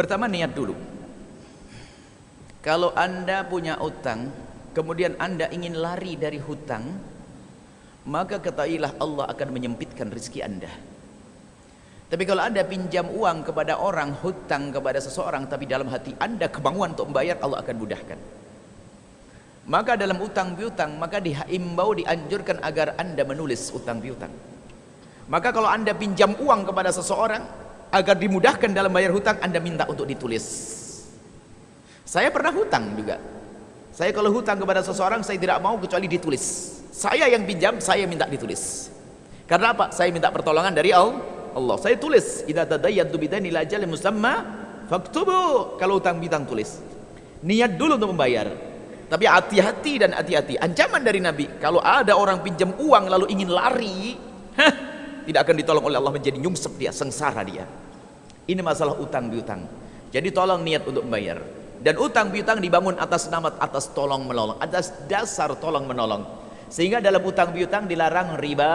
Pertama, niat dulu. Kalau Anda punya utang, kemudian Anda ingin lari dari hutang, maka ketahuilah Allah akan menyempitkan rezeki Anda. Tapi kalau Anda pinjam uang kepada orang, hutang kepada seseorang, tapi dalam hati Anda kemauan untuk membayar, Allah akan mudahkan. Maka dalam utang piutang, maka dihimbau, dianjurkan agar Anda menulis utang piutang. Maka kalau Anda pinjam uang kepada seseorang, agar dimudahkan dalam bayar hutang, Anda minta untuk ditulis. Saya pernah hutang juga. Saya kalau hutang kepada seseorang, saya tidak mau kecuali ditulis. Saya yang pinjam, saya minta ditulis. Karena apa? Saya minta pertolongan dari Allah. Saya tulis, idza tadayyantu bidaini ila ajalin musamma faktubu. Kalau utang piutang tulis. Niat dulu untuk membayar. Tapi hati-hati dan hati-hati. Ancaman dari Nabi, kalau ada orang pinjam uang lalu ingin lari, tidak akan ditolong oleh Allah, menjadi nyungsep dia, sengsara dia. Ini masalah utang piutang. Jadi tolong niat untuk membayar. Dan utang piutang dibangun atas nama, atas tolong menolong, atas dasar tolong menolong. Sehingga dalam utang piutang dilarang riba,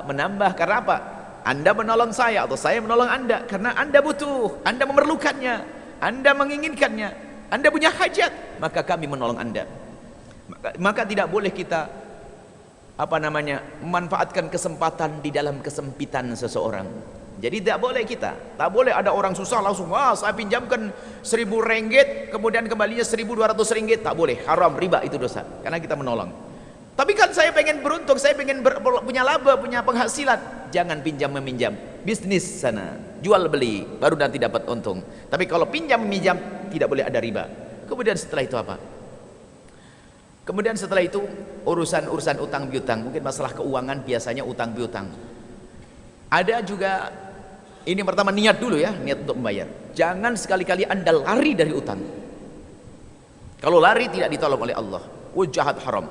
menambah. Karena apa? Anda menolong saya atau saya menolong Anda karena Anda butuh, Anda memerlukannya, Anda menginginkannya, Anda punya hajat, maka kami menolong Anda. Maka tidak boleh kita memanfaatkan kesempatan di dalam kesempitan seseorang. Jadi tidak boleh kita, tak boleh ada orang susah langsung, saya pinjamkan 1.000 ringgit, kemudian kembalinya 1.200 ringgit, tak boleh, haram, riba, itu dosa, karena kita menolong. Tapi kan saya pengen beruntung, saya pengen punya laba, punya penghasilan. Jangan pinjam meminjam, bisnis sana, jual beli, baru nanti dapat untung. Tapi kalau pinjam meminjam, tidak boleh ada riba. Kemudian setelah itu apa? Kemudian setelah itu urusan utang piutang, mungkin masalah keuangan, biasanya utang piutang. Ada juga, ini pertama niat dulu ya, niat untuk membayar. Jangan sekali-kali Anda lari dari utang. Kalau lari tidak ditolong oleh Allah, jahat, haram.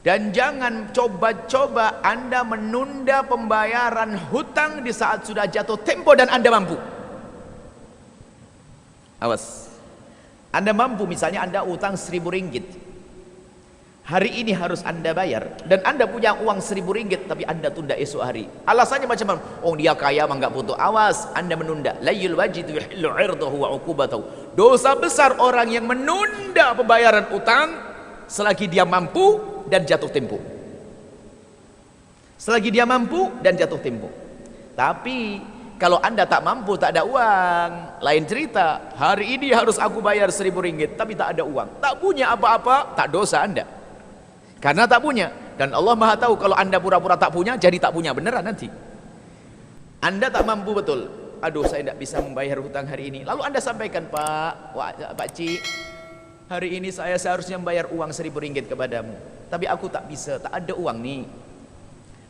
Dan jangan coba-coba Anda menunda pembayaran hutang di saat sudah jatuh tempo dan Anda mampu. Awas. Anda mampu, misalnya Anda utang 1.000 ringgit. Hari ini harus Anda bayar. Dan Anda punya uang 1.000 ringgit, tapi Anda tunda esok hari. Alasannya macam-macam. Oh, dia kaya mah enggak butuh. Awas, Anda menunda. Layul wajidu yuhillu 'irdahu wa 'uqubatahu. Dosa besar orang yang menunda pembayaran utang selagi dia mampu dan jatuh tempo. Selagi dia mampu dan jatuh tempo. Tapi kalau Anda tak mampu, tak ada uang, lain cerita. Hari ini harus aku bayar 1.000 ringgit, tapi tak ada uang, tak punya apa-apa, tak dosa Anda, karena tak punya. Dan Allah Maha tahu kalau Anda pura-pura tak punya, jadi tak punya beneran nanti. Anda tak mampu betul. Aduh, saya tidak bisa membayar hutang hari ini. Lalu Anda sampaikan, Pak Cik, hari ini saya seharusnya membayar uang 1.000 ringgit kepadamu, tapi aku tak bisa, tak ada uang nih.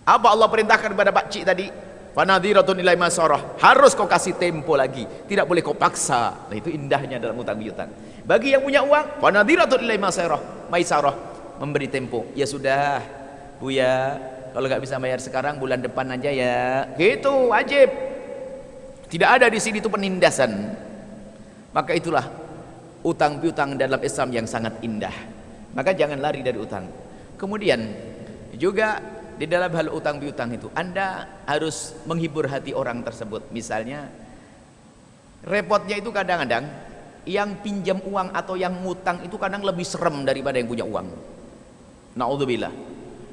Apa Allah perintahkan kepada Pak Cik tadi? Fanadhiratun ilai masarah. Harus kau kasih tempo lagi, tidak boleh kau paksa. Nah, itu indahnya dalam utang piutang. Bagi yang punya uang, fanadhiratun ilai maisarah, memberi tempo. Ya sudah, Buya, kalau nggak bisa bayar sekarang, bulan depan aja ya. Gitu, wajib. Tidak ada di sini itu penindasan. Maka itulah utang piutang dalam Islam yang sangat indah. Maka jangan lari dari utang. Kemudian juga di dalam hal utang piutang itu, Anda harus menghibur hati orang tersebut. Misalnya, repotnya itu kadang-kadang yang pinjam uang atau yang ngutang itu kadang lebih serem daripada yang punya uang. Na'udzubillah.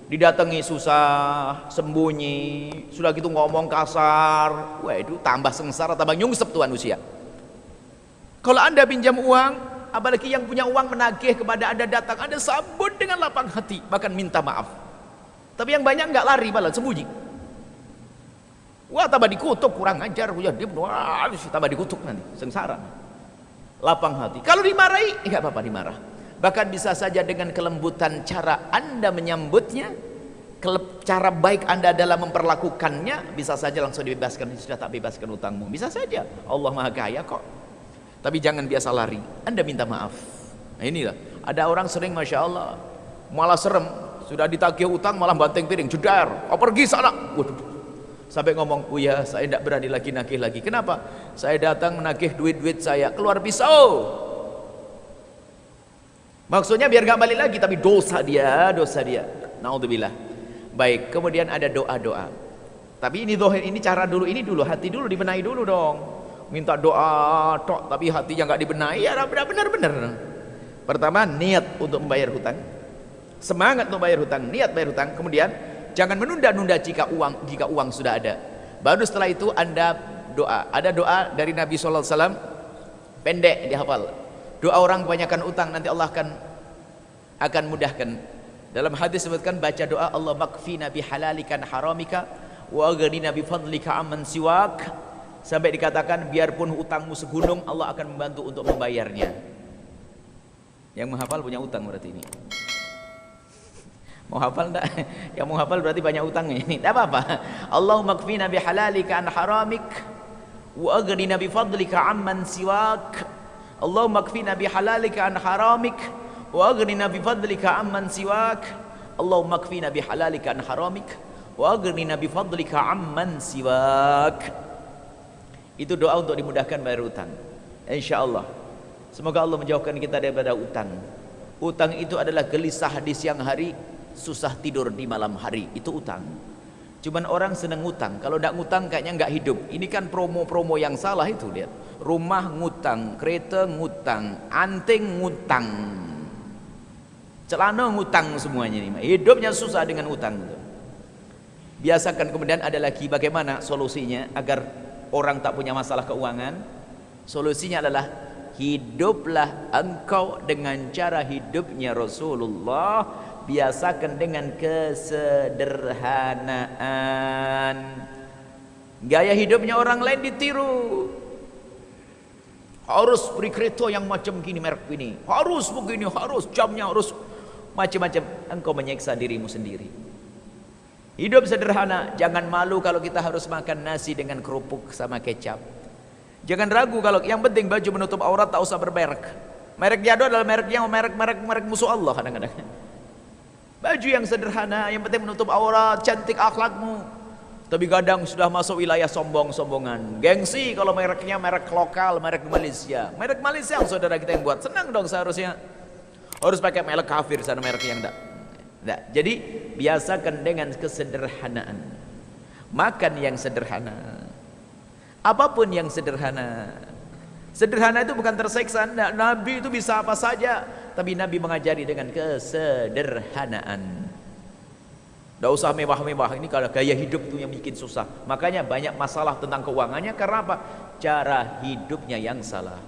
Didatangi susah, sembunyi, sudah gitu ngomong kasar. Wah, itu tambah sengsara, tambah nyungsep tuh manusia. Kalau Anda pinjam uang, apalagi yang punya uang menagih kepada Anda datang, Anda sambut dengan lapang hati, bahkan minta maaf. Tapi yang banyak nggak lari, malah sembunyi. Wah, tambah dikutuk, kurang ajar, dia tambah dikutuk nanti, sengsara. Lapang hati. Kalau dimarahi, nggak apa-apa dimarah. Bahkan bisa saja dengan kelembutan cara Anda menyambutnya, cara baik Anda dalam memperlakukannya, bisa saja langsung dibebaskan. Sudah tak bebaskan utangmu, bisa saja. Allah Maha Kaya kok. Tapi jangan biasa lari, Anda minta maaf. Nah, inilah, ada orang sering Masya Allah malah serem, sudah ditagih utang malah banteng piring, jedar, pergi sana. Waduh, sampai ngomong, ya saya tidak berani lagi nagih lagi. Kenapa? Saya datang menagih duit-duit saya, keluar pisau. Maksudnya biar gak balik lagi, tapi dosa dia. Naudzubillah. Baik, kemudian ada doa-doa. Tapi ini doa, ini cara dulu, ini dulu, hati dulu, dibenahi dulu dong. minta doa tok tapi hatinya nggak dibenahi, ya benar-benar. Pertama, niat untuk membayar hutang, semangat untuk bayar hutang, niat bayar hutang. Kemudian jangan menunda-nunda jika uang sudah ada. Baru setelah itu Anda doa. Ada doa dari Nabi sallallahu alaihi wasallam, pendek dihafal. Doa orang kebanyakan utang nanti Allah akan mudahkan. Dalam hadis sebutkan baca doa Allah makfina bihalalikan haramika wa aghnina bifadlika amman siwak, sampai dikatakan biarpun utangmu segunung Allah akan membantu untuk membayarnya. Yang menghafal punya utang berarti ini. Mau hafal enggak? Yang mau hafal berarti banyak utangnya ini. Enggak apa-apa. Allahumma kfina bihalalika an haramik wa aghnina bifadlika amman siwak. Allahumma kfina bihalalika an haramik wa aghnina bifadlika amman siwak. Allahumma kfina bihalalika an haramik wa aghnina bifadlika amman siwak. Itu doa untuk dimudahkan bayar utang, insyaallah. Semoga Allah menjauhkan kita daripada utang. Utang itu adalah gelisah di siang hari, susah tidur di malam hari. Itu utang. Cuman orang seneng ngutang. Kalau tidak ngutang kayaknya nggak hidup. Ini kan promo-promo yang salah itu, lihat. Rumah ngutang, kereta ngutang, anting ngutang, celana ngutang, semuanya ini. Hidupnya susah dengan utang. Biasakan. Kemudian ada lagi bagaimana solusinya agar orang tak punya masalah keuangan. Solusinya adalah hiduplah engkau dengan cara hidupnya Rasulullah. Biasakan dengan kesederhanaan. Gaya hidupnya orang lain ditiru. Harus beri kereta yang macam gini, merek ini, harus begini, harus jamnya, harus macam-macam. Engkau menyiksa dirimu sendiri. Hidup sederhana. Jangan malu kalau kita harus makan nasi dengan kerupuk sama kecap. Jangan ragu kalau yang penting baju menutup aurat, tak usah bermerek. Merek jadul adalah mereknya merek musuh Allah kadang-kadang. Baju yang sederhana, yang penting menutup aurat, cantik akhlakmu. Tapi kadang sudah masuk wilayah sombong-sombongan, gengsi kalau mereknya merek lokal, merek Malaysia. Merek Malaysia yang saudara kita yang buat, senang dong seharusnya. Harus pakai merek kafir sana, merek yang enggak. Jadi biasakan dengan kesederhanaan. Makan yang sederhana. Apapun yang sederhana. Sederhana itu bukan tersiksa. Nabi itu bisa apa saja, tapi Nabi mengajari dengan kesederhanaan. Tidak usah mewah-mewah. Ini kalau gaya hidup itu yang bikin susah. Makanya banyak masalah tentang keuangannya. Karena apa? Cara hidupnya yang salah.